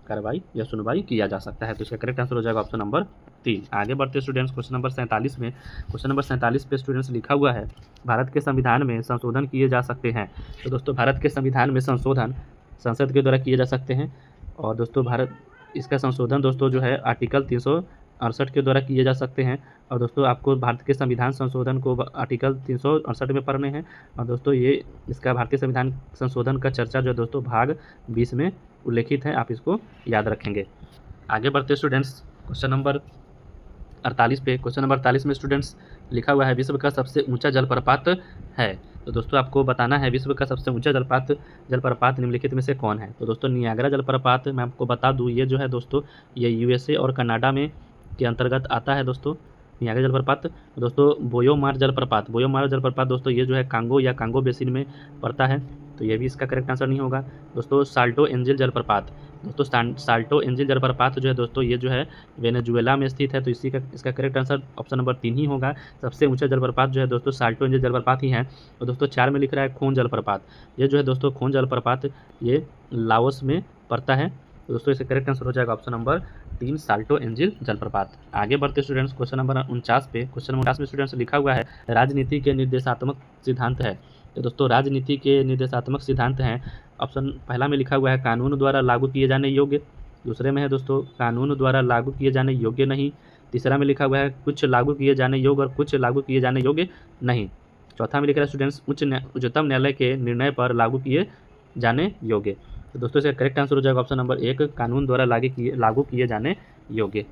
कार्रवाई या सुनवाई किया जा सकता है, तो इसका करेक्ट आंसर हो जाएगा ऑप्शन नंबर 3। आगे बढ़ते स्टूडेंट्स क्वेश्चन नंबर 47 में। क्वेश्चन नंबर 47 पे स्टूडेंट्स लिखा हुआ है भारत के संविधान में संशोधन किए जा सकते हैं। तो दोस्तों भारत के संविधान में संशोधन संसद के द्वारा किए जा सकते हैं, और दोस्तों इसका संशोधन दोस्तों जो है आर्टिकल 368 के द्वारा किए जा सकते हैं। और दोस्तों आपको भारत के संविधान संशोधन को आर्टिकल 368 में पढ़ने हैं, और दोस्तों ये इसका भारतीय संविधान संशोधन का चर्चा जो है दोस्तों भाग 20 में उल्लेखित है, आप इसको याद रखेंगे। आगे बढ़ते स्टूडेंट्स क्वेश्चन नंबर 48 पे। क्वेश्चन नंबर 48 में स्टूडेंट्स लिखा हुआ है विश्व का सबसे ऊंचा जलप्रपात है। तो दोस्तों आपको बताना है विश्व का सबसे ऊंचा जलप्रपात निम्नलिखित में से कौन है। तो दोस्तों नियाग्रा जलप्रपात, मैं आपको बता दूं ये जो है दोस्तों ये यूएसए और कनाडा में के अंतर्गत आता है दोस्तों नियाग्रा जलप्रपात। दोस्तों बोयोमार जलप्रपात दोस्तों ये जो है कांगो या कांगो बेसिन में पड़ता है, तो ये भी इसका करेक्ट आंसर नहीं होगा। दोस्तों साल्टो एंजिल जलप्रपात, दोस्तों साल्टो एंजिल जलप्रपात जो है दोस्तों ये जो है वेनेजुएला में स्थित है, तो इसका करेक्ट आंसर ऑप्शन नंबर 3 ही होगा। सबसे ऊंचा जलप्रपात जो है दोस्तों साल्टो एंजिल जलप्रपात ही है। और दोस्तों 4 में लिख रहा है खून जलप्रपात, ये जो है दोस्तों खून जलप्रपात ये लाओस में पड़ता है, तो दोस्तों इसका करेक्ट आंसर हो जाएगा ऑप्शन नंबर 3 साल्टो एंजिल जलप्रपात। आगे बढ़ते स्टूडेंट्स क्वेश्चन नंबर 49 पे। क्वेश्चन नंबर 49 में स्टूडेंट्स लिखा हुआ है राजनीति के निर्देशात्मक सिद्धांत है। तो दोस्तों राजनीति के निर्देशात्मक सिद्धांत हैं, ऑप्शन पहला में लिखा हुआ है कानून द्वारा लागू किए जाने योग्य, दूसरे में है दोस्तों कानून द्वारा लागू किए जाने योग्य नहीं, तीसरा में लिखा हुआ है कुछ लागू किए जाने योग्य और कुछ लागू किए जाने योग्य नहीं, चौथा में लिखा है स्टूडेंट्स उच्चतम न्यायालय के निर्णय पर लागू किए जाने योग्य। तो दोस्तों इसका करेक्ट आंसर हो जाएगा ऑप्शन नंबर 1 कानून द्वारा लागू किए जाने योग्य।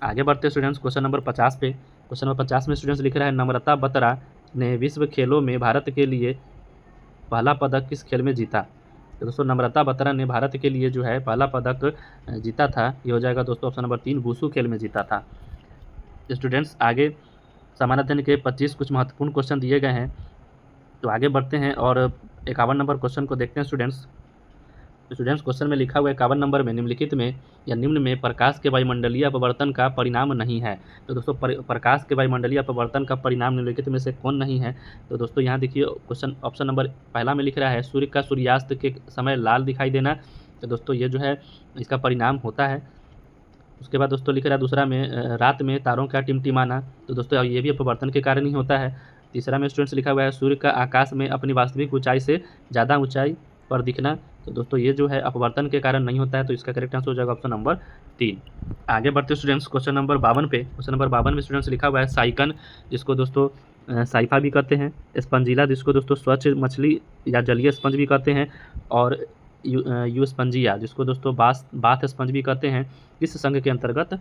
आगे बढ़ते स्टूडेंट्स क्वेश्चन नंबर 50 पे। क्वेश्चन नंबर 50 में स्टूडेंट्स लिख रहा है नम्रता बत्रा ने विश्व खेलों में भारत के लिए पहला पदक किस खेल में जीता। तो दोस्तों नम्रता बत्रा ने भारत के लिए जो है पहला पदक जीता था, ये हो जाएगा दोस्तों ऑप्शन नंबर 3 वुशु खेल में जीता था। स्टूडेंट्स आगे सामान्य अध्ययन के 25 कुछ महत्वपूर्ण क्वेश्चन दिए गए हैं, तो आगे बढ़ते हैं और 51 नंबर क्वेश्चन को देखते हैं स्टूडेंट्स। क्वेश्चन में लिखा हुआ 51 नंबर में निम्नलिखित में या निम्न में प्रकाश के वायुमंडलीय अपवर्तन का परिणाम नहीं है। तो दोस्तों प्रकाश के वायुमंडलीय अपवर्तन का परिणाम निम्नलिखित में से कौन नहीं है। तो दोस्तों यहाँ देखिए क्वेश्चन ऑप्शन नंबर पहला में लिख रहा है सूर्य का सूर्यास्त के समय लाल दिखाई देना, तो दोस्तों ये जो है इसका परिणाम होता है। उसके बाद दोस्तों लिख रहा है दूसरा में रात में तारों का टिमटिमाना, तो दोस्तों ये भी अपवर्तन के कारण ही होता है। तीसरा में स्टूडेंट्स लिखा हुआ है सूर्य का आकाश में अपनी वास्तविक ऊंचाई से ज़्यादा ऊंचाई पर दिखना, तो दोस्तों ये जो है अपवर्तन के कारण नहीं होता है, तो इसका करेक्ट आंसर हो जाएगा ऑप्शन नंबर 3। आगे बढ़ते स्टूडेंट्स क्वेश्चन नंबर 52 पे। क्वेश्चन नंबर 52 में स्टूडेंट्स लिखा हुआ है साइकन, जिसको दोस्तों साइफा भी कहते हैं, स्पंजिला जिसको दोस्तों स्वच्छ मछली या जलीय स्पंज भी कहते हैं, और यू स्पंजिया जिसको दोस्तों बाथ स्पंज भी कहते हैं, किस संघ के अंतर्गत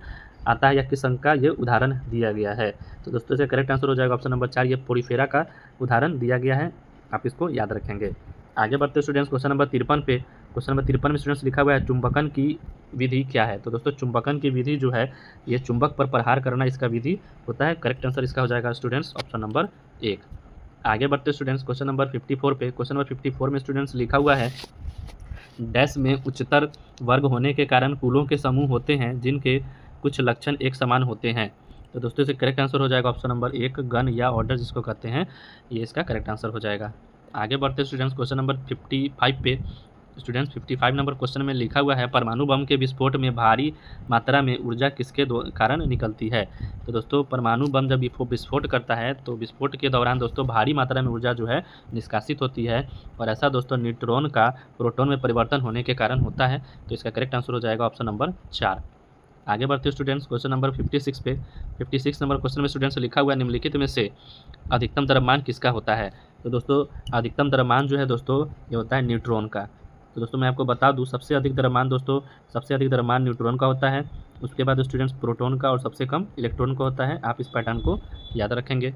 आता है या किस संघ का ये उदाहरण दिया गया है। तो दोस्तों इसका करेक्ट आंसर हो जाएगा ऑप्शन नंबर 4 ये पोरीफेरा का उदाहरण दिया गया है, आप इसको याद रखेंगे। आगे बढ़ते स्टूडेंट्स क्वेश्चन नंबर 53 पे। क्वेश्चन नंबर 53 में स्टूडेंट्स लिखा हुआ है चुंबकन की विधि क्या है। तो दोस्तों चुंबकन की विधि जो है ये चुंबक पर प्रहार करना इसका विधि होता है, करेक्ट आंसर इसका हो जाएगा स्टूडेंट्स ऑप्शन नंबर 1। आगे बढ़ते स्टूडेंट्स क्वेश्चन नंबर 54 पे। क्वेश्चन नंबर 54 में स्टूडेंट्स लिखा हुआ है डैश में उच्चतर वर्ग होने के कारण कुलों के समूह होते हैं जिनके कुछ लक्षण एक समान होते हैं। तो दोस्तों इसका करेक्ट आंसर हो जाएगा ऑप्शन नंबर 1 गन या ऑर्डर जिसको कहते हैं, ये इसका करेक्ट आंसर हो जाएगा। आगे बढ़ते स्टूडेंट्स क्वेश्चन नंबर 55 पे। स्टूडेंट्स 55 नंबर क्वेश्चन में लिखा हुआ है परमाणु बम के विस्फोट में भारी मात्रा में ऊर्जा किसके कारण निकलती है। तो दोस्तों परमाणु बम जब विस्फोट करता है तो विस्फोट के दौरान दोस्तों भारी मात्रा में ऊर्जा जो है निष्कासित होती है, और ऐसा दोस्तों न्यूट्रॉन का प्रोटॉन में परिवर्तन होने के कारण होता है। तो इसका करेक्ट आंसर हो जाएगा ऑप्शन नंबर 4। आगे बढ़ते स्टूडेंट्स क्वेश्चन नंबर 56 पे। 56 नंबर क्वेश्चन में स्टूडेंट्स लिखा हुआ है निम्नलिखित में से अधिकतम द्रव्यमान किसका होता है। तो दोस्तों अधिकतम द्रव्यमान जो है दोस्तों ये होता है न्यूट्रॉन का। तो दोस्तों मैं आपको बता दूं सबसे अधिक द्रव्यमान न्यूट्रॉन का होता है, उसके बाद स्टूडेंट्स प्रोटॉन का, और सबसे कम इलेक्ट्रॉन का होता है। आप इस पैटर्न को याद रखेंगे।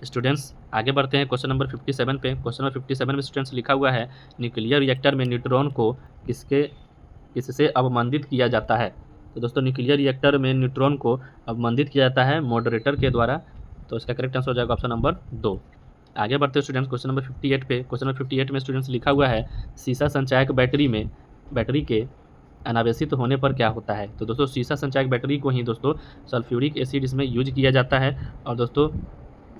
स्टूडेंट्स आगे बढ़ते हैं क्वेश्चन नंबर 57 पे। क्वेश्चन नंबर 57 में स्टूडेंट्स लिखा हुआ है न्यूक्लियर रिएक्टर में न्यूट्रॉन को किससे अवमंदित किया जाता है। तो दोस्तों न्यूक्लियर रिएक्टर में न्यूट्रॉन को अवमंदित किया जाता है मॉडरेटर के द्वारा। तो इसका करेक्ट आंसर हो जाएगा ऑप्शन नंबर 2। आगे बढ़ते स्टूडेंट्स क्वेश्चन नंबर 58 पे। क्वेश्चन नंबर 58 में स्टूडेंट्स लिखा हुआ है सीसा संचायक बैटरी के अनावेशित होने पर क्या होता है। तो दोस्तों सीसा संचायक बैटरी को ही दोस्तों सल्फ्यूरिक एसिड इसमें यूज किया जाता है, और दोस्तों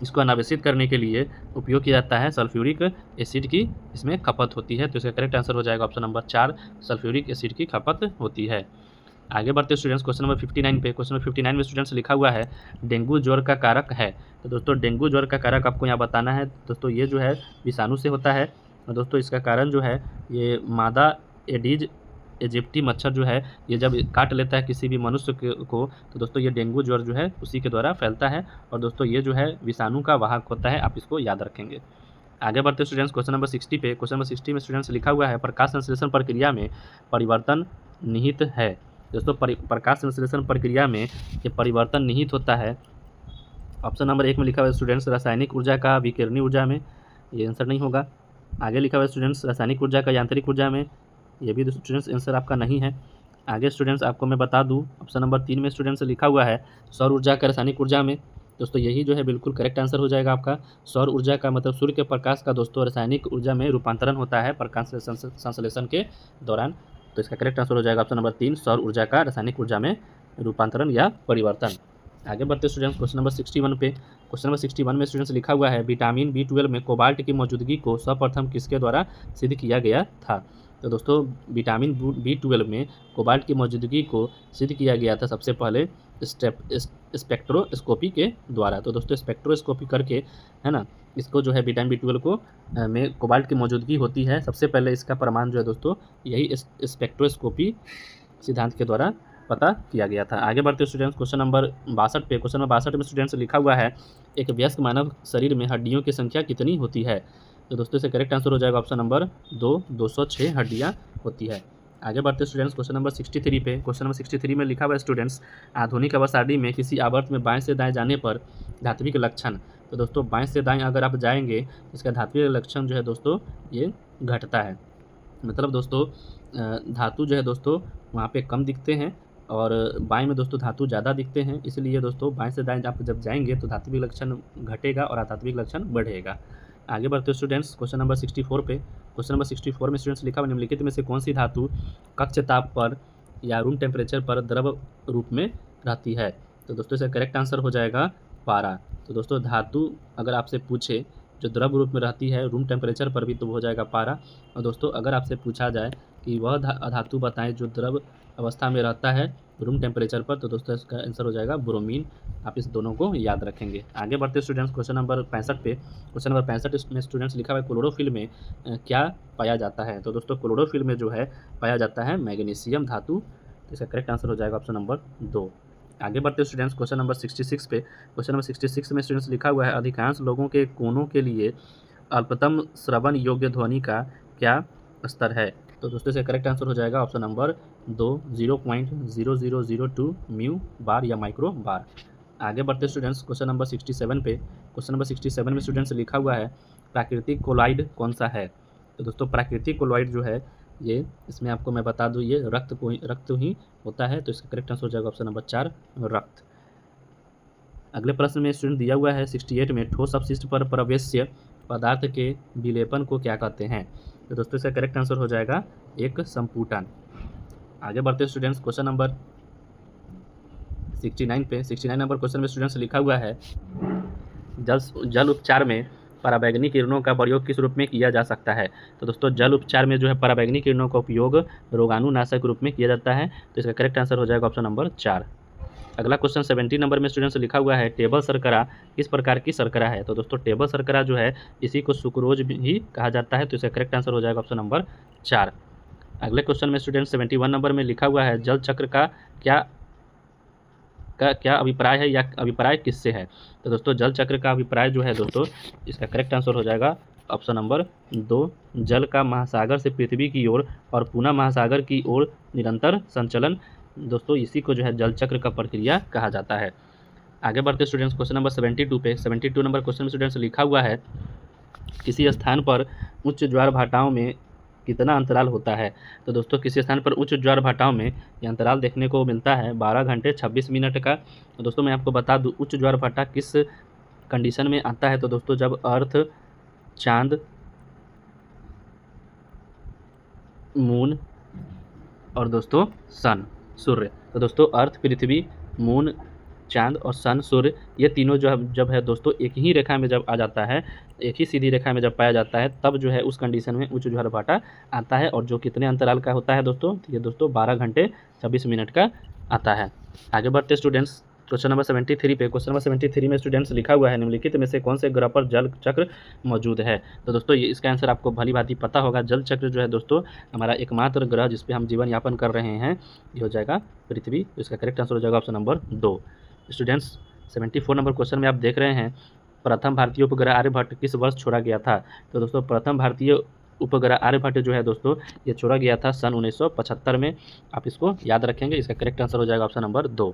इसको अनावेशित करने के लिए उपयोग किया जाता है सल्फ्यूरिक एसिड की इसमें खपत होती है। तो इसका करेक्ट आंसर हो जाएगा ऑप्शन नंबर 4 सल्फ्यूरिक एसिड की खपत होती है। आगे बढ़ते स्टूडेंट्स क्वेश्चन नंबर 59 पे। क्वेश्चन नंबर 59 में स्टूडेंट्स लिखा हुआ है डेंगू ज्वर का कारक है। तो दोस्तों डेंगू ज्वर का कारक आपको यहाँ बताना है। दोस्तों ये जो है विषाणु से होता है, और दोस्तों इसका कारण जो है ये मादा एडीज इजिप्टी मच्छर जो है ये जब काट लेता है किसी भी मनुष्य को, तो दोस्तों ये डेंगू ज्वर जो है उसी के द्वारा फैलता है, और दोस्तों ये जो है विषाणु का वाहक होता है। आप इसको याद रखेंगे। आगे बढ़ते स्टूडेंट्स क्वेश्चन नंबर 60 पे। क्वेश्चन नंबर 60 में स्टूडेंट्स लिखा हुआ है प्रकाश संश्लेषण प्रक्रिया में परिवर्तन निहित है। दोस्तों प्रकाश संश्लेषण प्रक्रिया में ये परिवर्तन निहित होता है। ऑप्शन नंबर 1 में लिखा हुआ है स्टूडेंट्स रासायनिक ऊर्जा का विकिरणीय ऊर्जा में, ये आंसर नहीं होगा। आगे लिखा हुआ है स्टूडेंट्स रासायनिक ऊर्जा का यांत्रिक ऊर्जा में, ये भी स्टूडेंट्स आंसर आपका नहीं है। आगे स्टूडेंट्स आपको मैं बता दूं ऑप्शन नंबर 3 में स्टूडेंट्स लिखा हुआ है सौर ऊर्जा का रासायनिक ऊर्जा में। दोस्तों यही जो है बिल्कुल करेक्ट आंसर हो जाएगा आपका। सौर ऊर्जा का मतलब सूर्य के प्रकाश का दोस्तों रासायनिक ऊर्जा में रूपांतरण होता है प्रकाश संश्लेषण के दौरान। तो इसका करेक्ट आंसर हो जाएगा ऑप्शन नंबर 3 सौर ऊर्जा का रासायनिक ऊर्जा में रूपांतरण या परिवर्तन। आगे बढ़ते स्टूडेंट्स क्वेश्चन नंबर 61 पे। क्वेश्चन नंबर 61 में स्टूडेंट्स लिखा हुआ है विटामिन B12 में कोबाल्ट की मौजूदगी को सर्वप्रथम किसके द्वारा सिद्ध किया गया था। तो दोस्तों विटामिन B12 में कोबाल्ट की मौजूदगी को सिद्ध किया गया था सबसे पहले स्पेक्ट्रोस्कोपी के द्वारा। तो दोस्तों स्पेक्ट्रोस्कोपी करके है ना इसको जो है विटामिन B12 को में कोबाल्ट की मौजूदगी होती है, सबसे पहले इसका प्रमाण जो है दोस्तों यही स्पेक्ट्रोस्कोपी सिद्धांत के द्वारा पता किया गया था। आगे बढ़ते स्टूडेंट्स क्वेश्चन नंबर 62 पे। क्वेश्चन नंबर 62 में स्टूडेंट्स लिखा हुआ है एक वयस्क मानव शरीर में हड्डियों की संख्या कितनी होती है। तो दोस्तों इसका करेक्ट आंसर हो जाएगा ऑप्शन नंबर 2 206 हड्डियाँ होती है। आगे बढ़ते स्टूडेंट्स क्वेश्चन नंबर 63 पे। क्वेश्चन नंबर 63 में लिखा हुआ है स्टूडेंट्स आधुनिक आवर्त में किसी आवर्त में बाएं से दाएं जाने पर धात्विक लक्षण। तो दोस्तों बाएं से दाएं अगर आप जाएंगे इसका धात्विक लक्षण जो है दोस्तों ये घटता है, मतलब दोस्तों धातु जो है दोस्तों वहाँ पे कम दिखते हैं और बाएं में दोस्तों धातु ज़्यादा दिखते हैं, इसलिए दोस्तों बाएं से दाएं आप जब जाएंगे तो धात्विक लक्षण घटेगा और अधात्विक लक्षण बढ़ेगा। आगे बढ़ते स्टूडेंट्स क्वेश्चन नंबर 64 पे। क्वेश्चन नंबर 64 में स्टूडेंट्स लिखा हुआ निम्नलिखित में से कौन सी धातु कक्ष ताप पर या रूम टेम्परेचर पर द्रव रूप में रहती है। तो दोस्तों इसका करेक्ट आंसर हो जाएगा पारा। तो दोस्तों धातु अगर आपसे पूछे जो द्रव रूप में रहती है रूम टेम्परेचर पर भी तो हो जाएगा पारा, और दोस्तों अगर आपसे पूछा जाए कि वह धातु बताएं जो द्रव अवस्था में रहता है रूम टेम्परेचर पर, तो दोस्तों इसका आंसर हो जाएगा ब्रोमीन। आप इस दोनों को याद रखेंगे। आगे बढ़ते स्टूडेंट्स क्वेश्चन नंबर 65 पे। क्वेश्चन नंबर 65 में स्टूडेंट्स लिखा हुआ है क्लोरोफिल में क्या पाया जाता है। तो दोस्तों क्लोरोफिल में जो है पाया जाता है मैग्नीशियम धातु। तो इसका करेक्ट आंसर हो जाएगा ऑप्शन नंबर 2। आगे बढ़ते स्टूडेंट्स क्वेश्चन नंबर 66 पे। क्वेश्चन नंबर 66 में स्टूडेंट्स लिखा हुआ है अधिकांश लोगों के कोनों के लिए अल्पतम श्रवण योग्य ध्वनि का क्या स्तर है। तो दोस्तों इसका करेक्ट आंसर हो जाएगा ऑप्शन नंबर 2 0.0002 म्यू बार या माइक्रो बार। आगे बढ़ते स्टूडेंट्स क्वेश्चन नंबर 67 पे। क्वेश्चन नंबर 67 में स्टूडेंट्स लिखा हुआ है प्राकृतिक कोलॉइड कौन सा है। तो दोस्तों प्राकृतिक कोलॉइड जो है ये इसमें आपको मैं बता दूं ये रक्त ही होता है। तो इसका करेक्ट आंसर हो जाएगा ऑप्शन नंबर 4 रक्त। अगले प्रश्न में स्टूडेंट दिया हुआ है 68 में ठोस अपशिष्ट पर प्रवेश्य पदार्थ के विलेपन को क्या कहते हैं। तो दोस्तों इसका करेक्ट आंसर हो जाएगा एक संपुटन। आगे बढ़ते students question number 69 number question में स्टूडेंट्स लिखा हुआ है जल उपचार में पराबैंगनी किरणों का प्रयोग किस रूप में किया जा सकता है। तो दोस्तों जल उपचार में जो है पराबैंगनी किरणों का उपयोग रोगाणुनाशक रूप में किया जाता है। तो इसका करेक्ट आंसर हो जाएगा ऑप्शन नंबर 4। अगला क्वेश्चन 70 नंबर में स्टूडेंट्स लिखा हुआ है टेबल शर्करा किस प्रकार की शर्करा है। तो दोस्तों टेबल शर्करा जो है इसी को सुक्रोज भी कहा जाता है। तो इसका करेक्ट आंसर हो जाएगा ऑप्शन नंबर 4। अगले क्वेश्चन में स्टूडेंट 71 नंबर में लिखा हुआ है जल चक्र का क्या अभिप्राय है या अभिप्राय किससे है। तो दोस्तों जल चक्र का अभिप्राय जो है दोस्तों इसका करेक्ट आंसर हो जाएगा ऑप्शन नंबर 2। जल का महासागर से पृथ्वी की ओर और पुनः महासागर की ओर निरंतर संचलन, दोस्तों इसी को जो है जल चक्र का प्रक्रिया कहा जाता है। आगे बढ़ते स्टूडेंट्स क्वेश्चन नंबर 72 पे 72 नंबर क्वेश्चन में स्टूडेंट्स लिखा हुआ है किसी स्थान पर उच्च ज्वार भाटाओं में कितना अंतराल होता है। तो दोस्तों किसी स्थान पर उच्च ज्वार भाटाओं में यह अंतराल देखने को मिलता है 12 घंटे 26 मिनट का। तो दोस्तों मैं आपको बता दूं उच्च ज्वार भाटा किस कंडीशन में आता है। तो दोस्तों जब अर्थ, चांद, मून और दोस्तों सन, सूर्य, तो दोस्तों अर्थ, पृथ्वी, मून, चांद और सन, सूर्य, ये तीनों जब है दोस्तों एक ही रेखा में जब आ जाता है, एक ही सीधी रेखा में जब पाया जाता है, तब जो है उस कंडीशन में उच्च ज्वार भाटा आता है। और जो कितने अंतराल का होता है दोस्तों, ये दोस्तों 12 घंटे 26 मिनट का आता है। आगे बढ़ते स्टूडेंट्स क्वेश्चन नंबर 73 पे। क्वेश्चन नंबर 73 में स्टूडेंट्स लिखा हुआ है निम्नलिखित में से कौन से ग्रह पर जल चक्र मौजूद है। तो दोस्तों ये इसका आंसर आपको भली भांति पता होगा। जल चक्र जो है दोस्तों हमारा एकमात्र ग्रह जिस पे हम जीवन यापन कर रहे हैं ये हो जाएगा पृथ्वी। तो इसका करेक्ट आंसर हो जाएगा option number 2। Students 74 number question में आप देख रहे हैं प्रथम भारतीय उपग्रह आर्यभट्ट किस वर्ष छोड़ा गया था। तो दोस्तों प्रथम भारतीय उपग्रह आर्यभट्ट जो है दोस्तों ये छोड़ा गया था सन 1975 में। आप इसको याद रखेंगे। इसका करेक्ट आंसर हो जाएगा option number 2।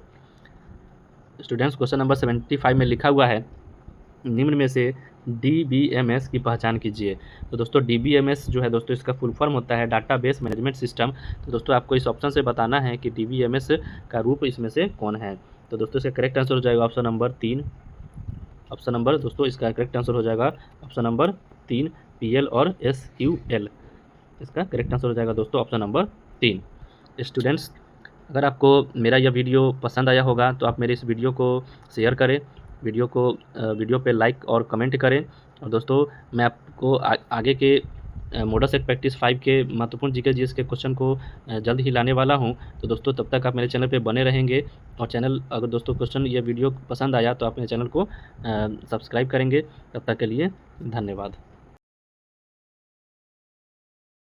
Students question number 75 में लिखा हुआ है निम्न में से DBMS की पहचान कीजिए। तो दोस्तों DBMS जो है दोस्तों इसका फुल फॉर्म होता है डाटाबेस मैनेजमेंट सिस्टम। तो दोस्तों आपको इस ऑप्शन से बताना है कि DBMS का रूप इसमें से कौन है। तो दोस्तों इसका करेक्ट आंसर हो जाएगा ऑप्शन नंबर 3। ऑप्शन नंबर दोस्तों इसका करेक्ट आंसर हो जाएगा ऑप्शन नंबर 3 PL और SQL। इसका करेक्ट आंसर हो जाएगा दोस्तों ऑप्शन नंबर 3। स्टूडेंट्स अगर आपको मेरा यह वीडियो पसंद आया होगा तो आप मेरे इस वीडियो को शेयर करें, वीडियो पे लाइक और कमेंट करें। और दोस्तों मैं आपको आगे के मॉडल सेट प्रैक्टिस 5 के महत्वपूर्ण जीके जीएस के क्वेश्चन को जल्द ही लाने वाला हूं। तो दोस्तों तब तक आप मेरे चैनल पे बने रहेंगे। और चैनल अगर दोस्तों क्वेश्चन ये वीडियो पसंद आया तो आप मेरे चैनल को सब्सक्राइब करेंगे। तब तक के लिए धन्यवाद।